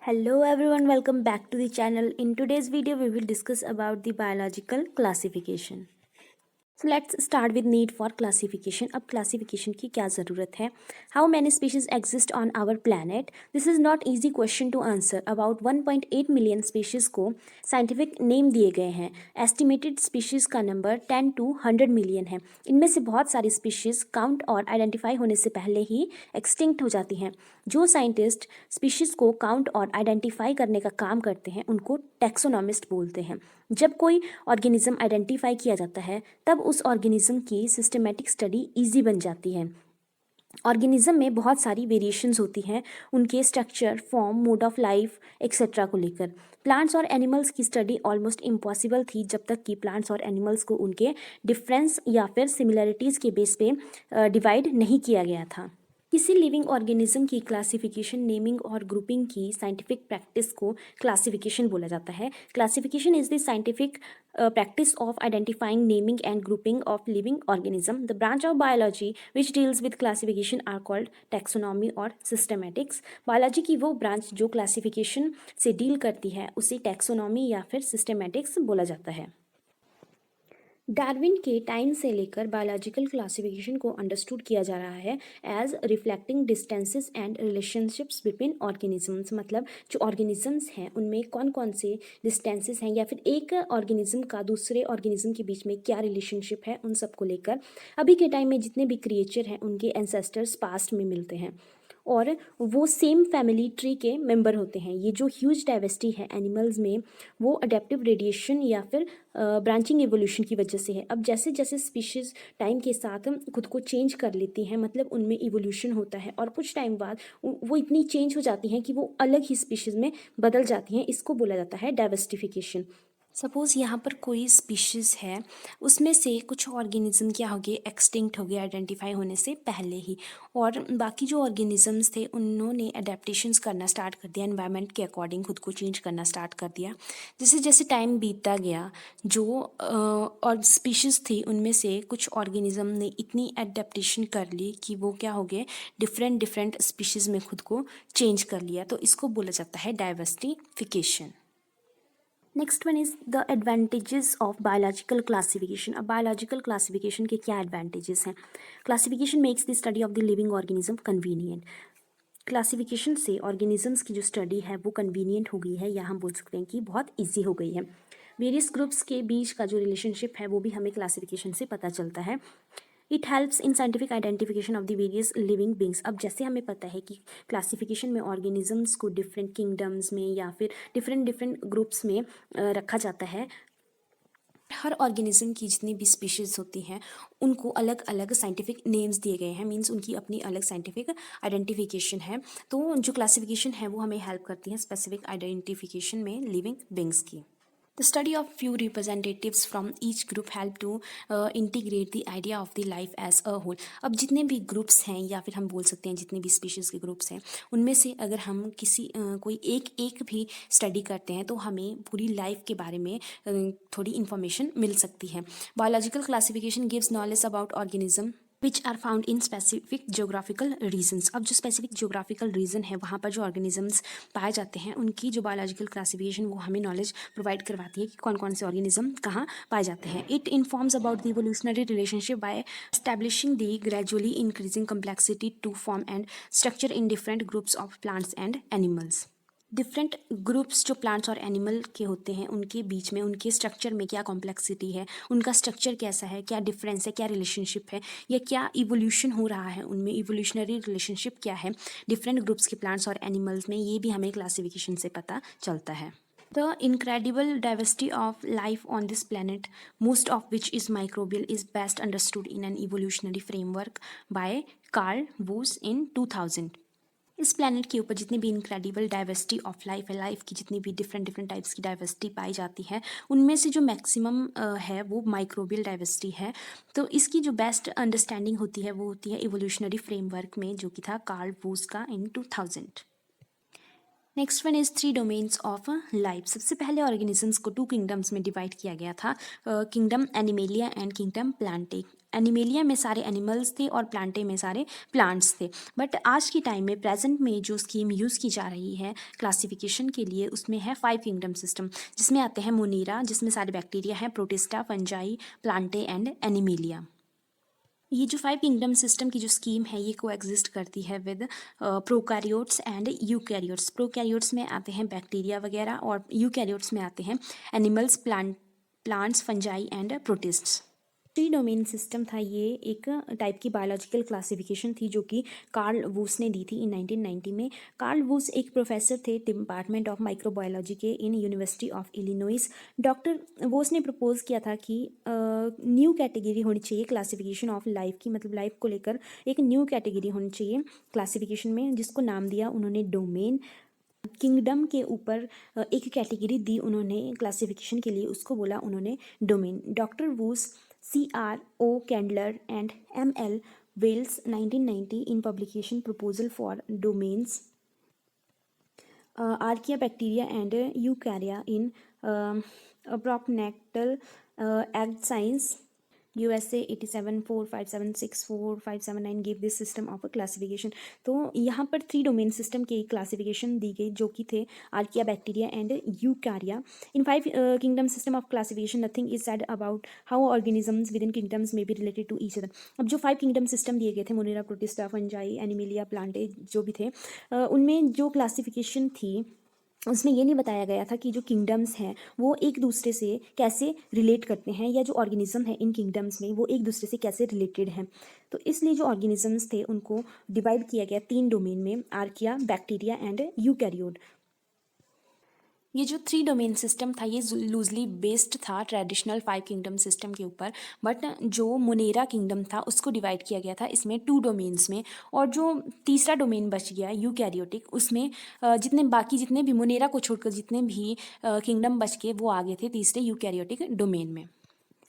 Hello everyone, welcome back to the channel. In today's video, we will discuss about the biological classification. So let's start with need for classification. अब classification की क्या ज़रूरत है? How many species exist on our planet? This is not easy question to answer. About 1.8 million species को scientific name दिए गए हैं. Estimated species का number 10 to 100 million है. इनमें से बहुत सारी species count और identify होने से पहले ही extinct हो जाती हैं. जो साइंटिस्ट स्पीशीज़ को काउंट और आइडेंटिफाई करने का काम करते हैं उनको टैक्सोनॉमिस्ट बोलते हैं. जब कोई ऑर्गेनिज्म आइडेंटिफाई किया जाता है तब उस ऑर्गेनिज्म की सिस्टमेटिक स्टडी इजी बन जाती है. ऑर्गेनिज्म में बहुत सारी वेरिएशंस होती हैं उनके structure, form, mode of life etcetera को लेकर. प्लांट्स और एनिमल्स की स्टडी ऑलमोस्ट इम्पॉसिबल थी जब तक कि प्लांट्स और एनिमल्स को उनके डिफरेंस या फिर सिमिलरिटीज़ के बेस पे डिवाइड नहीं किया गया था. किसी लिविंग ऑर्गेनिज्म की क्लासिफिकेशन, नेमिंग और ग्रुपिंग की साइंटिफिक प्रैक्टिस को क्लासिफिकेशन बोला जाता है. Classification is the scientific practice of identifying, naming and grouping of living organism. The branch of biology which deals with classification are called taxonomy or systematics. Biology की वो branch जो classification से deal करती है उसे टैक्सोनॉमी या फिर systematics बोला जाता है. डार्विन के टाइम से लेकर बायोलॉजिकल क्लासिफिकेशन को अंडरस्टूड किया जा रहा है as reflecting distances and relationships between organisms. मतलब जो ऑर्गेनिजम्स हैं उनमें कौन कौन से डिस्टेंसेस हैं या फिर एक ऑर्गेनिज्म का दूसरे ऑर्गेनिज्म के बीच में क्या रिलेशनशिप है, उन सब को लेकर. अभी के टाइम में जितने भी क्रिएचर हैं उनके एंसेस्टर्स पास्ट में मिलते हैं और वो सेम फैमिली ट्री के मेंबर होते हैं. ये जो ह्यूज डाइवर्सिटी है एनिमल्स में वो अडेप्टिव रेडिएशन या फिर ब्रांचिंग एवोल्यूशन की वजह से है. अब जैसे जैसे स्पीशीज़ टाइम के साथ खुद को चेंज कर लेती हैं, मतलब उनमें इवोल्यूशन होता है और कुछ टाइम बाद वो इतनी चेंज हो जाती हैं कि वो अलग ही स्पीशीज़ में बदल जाती हैं. इसको बोला जाता है डाइवर्सिफिकेशन. सपोज़ यहाँ पर कोई स्पीशीज़ है, उसमें से कुछ ऑर्गेनिज्म क्या हो गए, एक्सटिंक्ट हो गए आइडेंटिफाई होने से पहले ही, और बाकी जो ऑर्गेनिजम्स थे उन्होंने अडेप्टेशंस करना स्टार्ट कर दिया, एनवायरनमेंट के अकॉर्डिंग खुद को चेंज करना स्टार्ट कर दिया. जैसे जैसे टाइम बीतता गया जो और स्पीशीज़ थी उनमें से कुछ ऑर्गेनिज्म ने इतनी अडेप्टेशन कर ली कि वो क्या हो गए, डिफरेंट डिफरेंट स्पीशीज़ में खुद को चेंज कर लिया. तो इसको बोला जाता है diversification. Next one is the advantages of biological classification. अब बायोलॉजिकल क्लासिफिकेशन के क्या एडवांटेजेस हैं? Classification makes the study of the living organism convenient. Classification से ऑर्गेनिजम्स की जो स्टडी है वो कन्वीनियंट हो गई है, या हम बोल सकते हैं कि बहुत ईजी हो गई है. वेरियस ग्रुप्स के बीच का जो रिलेशनशिप है वो भी हमें क्लासिफिकेशन से पता चलता है. It helps in scientific identification of the various living beings. अब जैसे हमें पता है कि क्लासिफिकेशन में ऑर्गेनिजम्स को डिफरेंट किंगडम्स में या फिर डिफरेंट डिफरेंट ग्रुप्स में रखा जाता है. हर ऑर्गेनिज्म की जितनी भी स्पीशीज़ होती हैं उनको अलग अलग साइंटिफिक नेम्स दिए गए हैं, मीन्स उनकी अपनी अलग साइंटिफिक आइडेंटिफिकेशन है. तो जो क्लासिफिकेशन है वो हमें हेल्प करती है स्पेसिफिक आइडेंटिफिकेशन में लिविंग बींग्स की. The study of few representatives from each group help to integrate the idea of the life as a whole. अब जितने भी ग्रुप्स हैं या फिर हम बोल सकते हैं जितने भी स्पीशीज़ के ग्रुप्स हैं उनमें से अगर हम किसी कोई एक भी स्टडी करते हैं तो हमें पूरी लाइफ के बारे में थोड़ी इन्फॉर्मेशन मिल सकती है. Biological classification gives knowledge about organism which are found in specific geographical regions. अब जो स्पेसिफिक जोग्राफिकल रीजन है वहाँ पर जो ऑर्गेनिजम्स पाए जाते हैं उनकी जो बायोलॉजिकल क्लासिफिकेशन वो हमें नॉलेज प्रोवाइड करवाती है कि कौन कौन से ऑर्गेनिज्म कहाँ पाए जाते हैं. It informs about the evolutionary relationship by establishing the gradually increasing complexity to form and structure in different groups of plants and animals. Different groups जो प्लांट्स और एनिमल के होते हैं उनके बीच में उनके स्ट्रक्चर में क्या कॉम्प्लेक्सिटी है, उनका स्ट्रक्चर कैसा है, क्या डिफरेंस है, क्या रिलेशनशिप है, या क्या इवोल्यूशन हो रहा है उनमें, इवोल्यूशनरी रिलेशनशिप क्या है डिफरेंट ग्रुप्स के प्लांट्स और एनिमल्स में, ये भी हमें क्लासिफिकेशन से पता चलता है. The incredible diversity of life on this planet, most of which is microbial, is best understood in an evolutionary framework by Carl Woese in 2000. इस प्लैनेट के ऊपर जितनी भी इनक्रेडिबल डाइवर्सिटी ऑफ लाइफ है, लाइफ की जितनी भी डिफरेंट डिफरेंट टाइप्स की डाइवर्सिटी पाई जाती है उनमें से जो मैक्सिमम है वो माइक्रोबियल डाइवर्सिटी है. तो इसकी जो बेस्ट अंडरस्टैंडिंग होती है वो होती है इवोल्यूशनरी फ्रेमवर्क में, जो कि था कार्ल वूस का इन 2000. Next one is 3 domains of life. सबसे पहले ऑर्गेनिजम्स को 2 किंगडम्स में डिवाइड किया गया था, kingdom animalia and kingdom Plantae. Animalia में सारे एनिमल्स थे और प्लांटे में सारे प्लांट्स थे। बट आज के टाइम में प्रेजेंट में जो स्कीम यूज़ की जा रही है क्लासिफिकेशन के लिए, उसमें है 5 किंगडम सिस्टम, जिसमें आते हैं मोनेरा, जिसमें सारे बैक्टीरिया हैं, protista, fungi, Plantae and animalia. ये जो 5 किंगडम सिस्टम की जो स्कीम है ये को एग्जिस्ट करती है with prokaryotes and eukaryotes. Prokaryotes में आते हैं बैक्टीरिया वगैरह और यूकैरियोट्स में आते हैं animals, plants, fungi and प्रोटिस्ट्स। 3 domain system था, ये एक टाइप की बायोलॉजिकल क्लासिफिकेशन थी जो कि कार्ल वूस ने दी थी इन 1990 में। कार्ल वूस एक प्रोफेसर थे डिपार्टमेंट ऑफ माइक्रोबायोलॉजी के in University of Illinois. Doctor Woese ने प्रपोज किया था कि न्यू कैटेगरी होनी चाहिए क्लासिफिकेशन ऑफ लाइफ की, मतलब लाइफ को लेकर एक न्यू कैटेगरी होनी चाहिए क्लासिफिकेशन में, जिसको नाम दिया उन्होंने डोमेन। किंगडम के ऊपर एक कैटेगरी दी उन्होंने क्लासिफिकेशन के लिए, उसको बोला उन्होंने domain. Doctor Woese, CRO Kandler and ML Wheelis 1990 in publication proposal for domains archaea bacteria and eukarya in Proc Natl Acad science USA 8745764579 give this system of a classification. तो यहाँ पर 3 डोमेन सिस्टम की classification दी गई जो कि थे archaea bacteria and eukarya. In 5 kingdom system of classification nothing is said about how organisms within kingdoms may be related to each other. अब जो 5 किंगडम सिस्टम दिए गए थे Monera, protista, fungi, animalia, Plantae जो भी थे, उनमें जो क्लासिफिकेशन थी उसमें ये नहीं बताया गया था कि जो किंगडम्स हैं वो एक दूसरे से कैसे रिलेट करते हैं, या जो ऑर्गेनिज्म है इन किंगडम्स में वो एक दूसरे से कैसे रिलेटेड हैं। तो इसलिए जो ऑर्गेनिजम्स थे उनको डिवाइड किया गया 3 डोमेन में, आर्किया, बैक्टीरिया एंड यूकैरियोट। ये जो 3 डोमेन सिस्टम था ये लूजली बेस्ड था ट्रेडिशनल 5 किंगडम सिस्टम के ऊपर, बट जो मोनेरा किंगडम था उसको डिवाइड किया गया था इसमें 2 डोमेन्स में। और जो तीसरा डोमेन बच गया यूकैरियोटिक, उसमें जितने भी मोनेरा को छोड़कर जितने भी किंगडम बच के वो आगे थे तीसरे यूकैरियोटिक डोमेन में।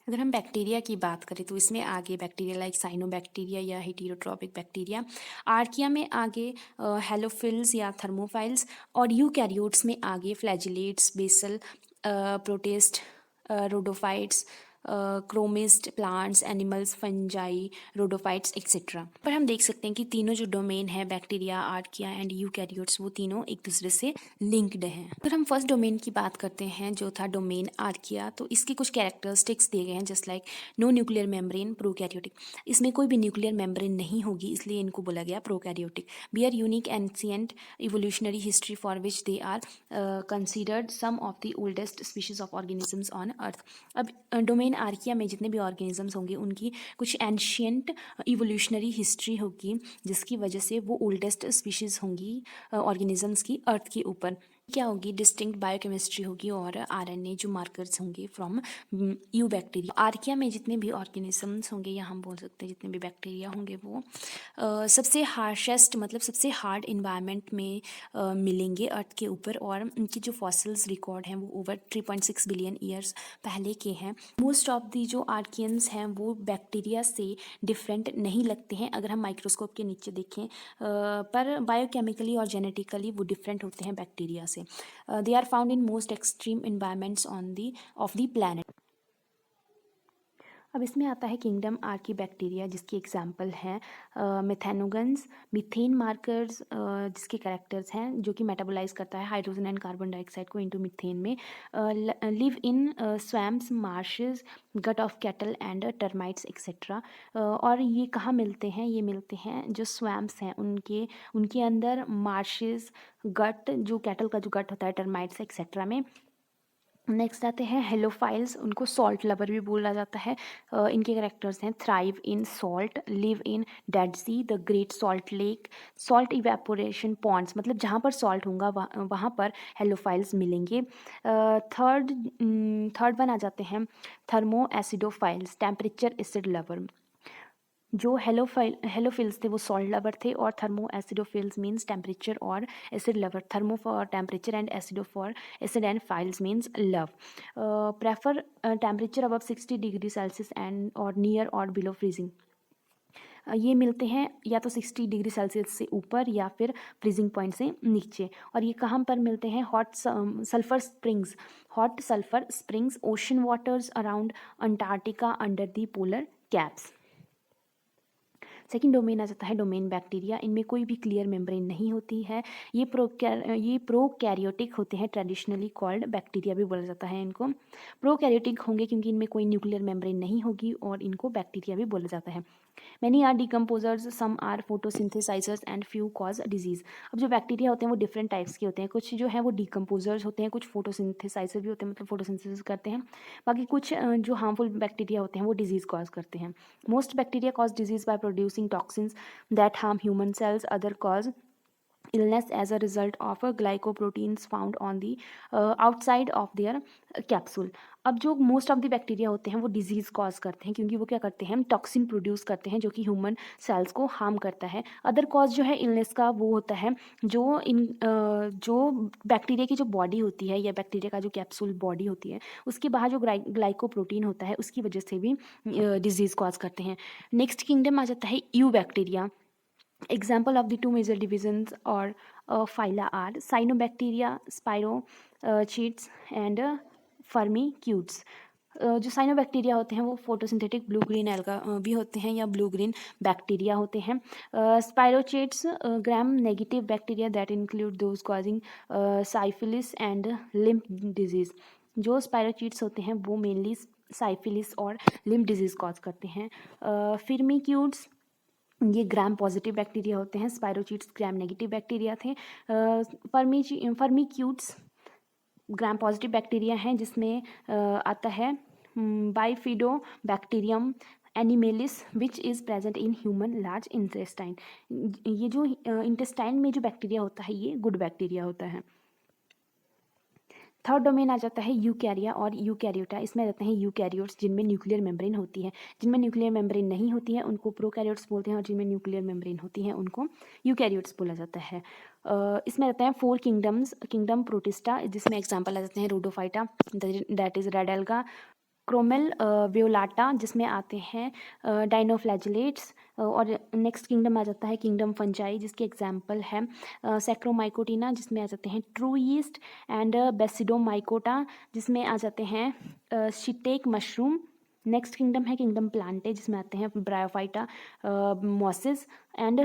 अगर हम बैक्टीरिया की बात करें तो इसमें आगे बैक्टीरिया लाइक साइनोबैक्टीरिया या हेटेरोट्रॉपिक बैक्टीरिया, आर्किया में आगे हेलोफिल्स या थर्मोफाइल्स, और यूकैरियोट्स में आगे flagellates, basal, protist, rhodophytes, chromist, plants, animals, fungi, rhodophytes etcetera. पर हम देख सकते हैं कि तीनों जो डोमेन है बैक्टीरिया, आर्किया एंड यूकैरियोट्स, वो तीनों एक दूसरे से लिंक्ड हैं। अगर हम फर्स्ट डोमेन की बात करते हैं जो था डोमेन आर्किया, तो इसके कुछ कैरेक्टरिस्टिक्स दिए गए हैं just like no nuclear membrane, prokaryotic. इसमें कोई भी न्यूक्लियर मेम्ब्रेन नहीं होगी इसलिए इनको बोला गया prokaryotic. Bear unique ancient evolutionary history for which they are considered some of the oldest species of organisms on earth. अब डोमेन आर्किया में जितने भी ऑर्गेनिजम्स होंगे उनकी कुछ एंशियंट इवोल्यूशनरी हिस्ट्री होगी जिसकी वजह से वो ओल्डेस्ट स्पीशीज़ होंगी ऑर्गेनिजम्स की अर्थ के ऊपर। क्या होगी, डिस्टिंक्ट बायोकेमिस्ट्री होगी और RNA जो मार्कर्स होंगे फ्रॉम यू बैक्टीरिया। आर्किया में जितने भी ऑर्गेनिजम्स होंगे या हम बोल सकते हैं जितने भी बैक्टीरिया होंगे वो सबसे हार्शेस्ट मतलब सबसे हार्ड इन्वायरमेंट में मिलेंगे अर्थ के ऊपर, और उनकी जो फॉसिल्स रिकॉर्ड हैं वो ओवर 3.6 बिलियन ईयर्स पहले के हैं। मोस्ट ऑफ दी जो आर्कियंस हैं वो बैक्टीरिया से डिफरेंट नहीं लगते हैं अगर हम माइक्रोस्कोप के नीचे देखें, पर बायोकेमिकली और जेनेटिकली वो डिफरेंट होते हैं बैक्टीरिया से। They are found in most extreme environments of the planet. अब इसमें आता है किंगडम आर्की बैक्टीरिया जिसकी एग्जाम्पल हैं मिथेनोगन्स, मीथेन मार्कर्स जिसके कैरेक्टर्स हैं जो कि मेटाबोलाइज करता है हाइड्रोजन एंड कार्बन डाइऑक्साइड को इनटू मीथेन में, live in swamps, marshes, gut of cattle and termites etcetera. और ये कहाँ मिलते हैं, ये मिलते हैं जो स्वैम्प्स हैं उनके अंदर, मार्शेस, गट जो कैटल का जो गट होता है, टर्माइट्स एक्सेट्रा में। नेक्स्ट आते हैं हेलोफाइल्स, उनको सॉल्ट लवर भी बोला जाता है। इनके कैरेक्टर्स हैं thrive in salt, live in Dead Sea, the Great Salt Lake, salt evaporation ponds, मतलब जहाँ पर सॉल्ट होगा वहाँ पर हेलोफाइल्स मिलेंगे। थर्ड वन आ जाते हैं thermoacidophiles, temperature acid lover. जो हेलोफिल्स थे वो सॉल्ट लवर थे, और थर्मो एसिडोफिल्स मीन्स टेम्परेचर और acid lover. Thermo for temperature and acido for acid and philes means love. Prefer temperature above 60 degree Celsius and और near और below freezing. ये मिलते हैं या तो 60 डिग्री सेल्सियस से ऊपर या फिर फ्रीजिंग पॉइंट से नीचे। और ये कहाँ पर मिलते हैं, hot sulphur springs, ocean waters around Antarctica under the polar caps. Second domain आ जाता है डोमेन बैक्टीरिया। इनमें कोई भी क्लियर मेम्ब्रेन नहीं होती है। ये प्रोकैरियोटिक होते हैं, ट्रेडिशनली कॉल्ड बैक्टीरिया भी बोला जाता है इनको। प्रोकैरियोटिक होंगे क्योंकि इनमें कोई न्यूक्लियर मेम्ब्रेन नहीं होगी और इनको बैक्टीरिया भी बोला जाता है। Many are decomposers, some are photosynthesisers and few cause disease. अब जो बैक्टीरिया होते हैं वो डिफरेंट टाइप्स के होते हैं। कुछ जो है वो डिकम्पोजर्स होते हैं, कुछ फोटोसिंथेसाइजर भी होते हैं, मतलब फोटोसिंथेसिस करते हैं। बाकी कुछ जो हार्मफुल बैक्टीरिया होते हैं वो डिजीज कॉज करते हैं। Most bacteria cause disease by producing toxins that harm human cells, other cause illness as a result of glycoproteins found on the outside of their capsule। अब जो मोस्ट ऑफ द बैक्टीरिया होते हैं वो disease cause करते हैं क्योंकि वो क्या करते हैं, टॉक्सिन प्रोड्यूस करते हैं जो कि ह्यूमन सेल्स को हार्म करता है। अदर कॉज जो है इलनेस का वो होता है जो बैक्टीरिया की जो बॉडी होती है या बैक्टीरिया का जो कैप्सूल बॉडी होती है उसके बाहर जो ग्लाइकोप्रोटीन होता है उसकी वजह से भी डिजीज़ कॉज करते हैं। नेक्स्ट किंगडम आ जाता है you bacteria. Example of the two major divisions or phyla are Cyanobacteria, spirochetes and Firmicutes। जो साइनोबैक्टीरिया होते हैं वो फोटोसिंथेटिक ब्लू ग्रीन एल्गा भी होते हैं या ब्लू ग्रीन बैक्टीरिया होते हैं। Spirochetes gram negative bacteria that include those causing syphilis and lymph disease. जो स्पाइरोचेट्स होते हैं वो मेनली साइफिलिस और लिम्फ डिजीज कॉज करते हैं। फिर्मिक्यूट्स ये ग्राम पॉजिटिव बैक्टीरिया होते हैं, स्पाइरोचीट्स ग्राम नेगेटिव बैक्टीरिया थे। फर्मीक्यूट्स ग्राम पॉजिटिव बैक्टीरिया हैं जिसमें आता है bifidobacterium animalis which is present in human large intestine. ये जो इंटेस्टाइन में जो बैक्टीरिया होता है ये गुड बैक्टीरिया होता है। थर्ड डोमेन आ जाता है यूकैरिया और यूकैरियोटा। इसमें आ जाते हैं यूकैरियोट्स जिनमें न्यूक्लियर मेम्ब्रेन होती है। जिनमें न्यूक्लियर मेम्ब्रेन नहीं होती है उनको प्रोकैरियोट्स बोलते हैं और जिनमें न्यूक्लियर मेम्ब्रेन होती है उनको यूकैरियोट्स बोला जाता है। इसमें रहते हैं 4 किंगडम्स। किंगडम प्रोटिस्टा जिसमें एग्जाम्पल आ जाते हैं Rhodophyta that is red alga, Chromalveolata जिसमें आते हैं डाइनोफ्लैजिलेट्स, और नेक्स्ट किंगडम आ जाता है किंगडम फंजाई जिसके एग्जाम्पल है सैक्रोमाइकोटिना जिसमें आ जाते हैं ट्रू यीस्ट एंड बेसिडोमाइकोटा जिसमें आ जाते हैं शिटेक मशरूम। नेक्स्ट किंगडम है किंगडम प्लांटे जिसमें आते हैं Bryophyta mosses and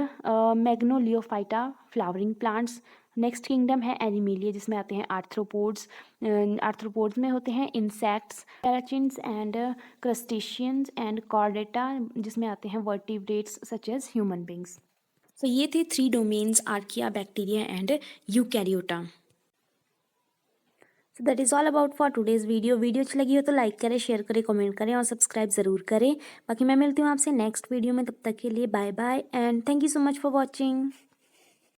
Magnoliophyta flowering plants. Next kingdom है एनिमेलिया जिसमें आते हैं आर्थ्रोपोड्स। आर्थ्रोपोड्स में होते हैं insects, arachnids and crustaceans and Chordata जिसमें आते हैं vertebrates such as human beings. So ये थे 3 domains, archaea, bacteria and eukaryota. So that is all about for today's video. Video अच्छी लगी हो तो लाइक करें, शेयर करें, कमेंट करें और सब्सक्राइब ज़रूर करें। बाकी मैं मिलती हूँ आपसे नेक्स्ट वीडियो में, तब तक के लिए bye bye and thank you so much for watching.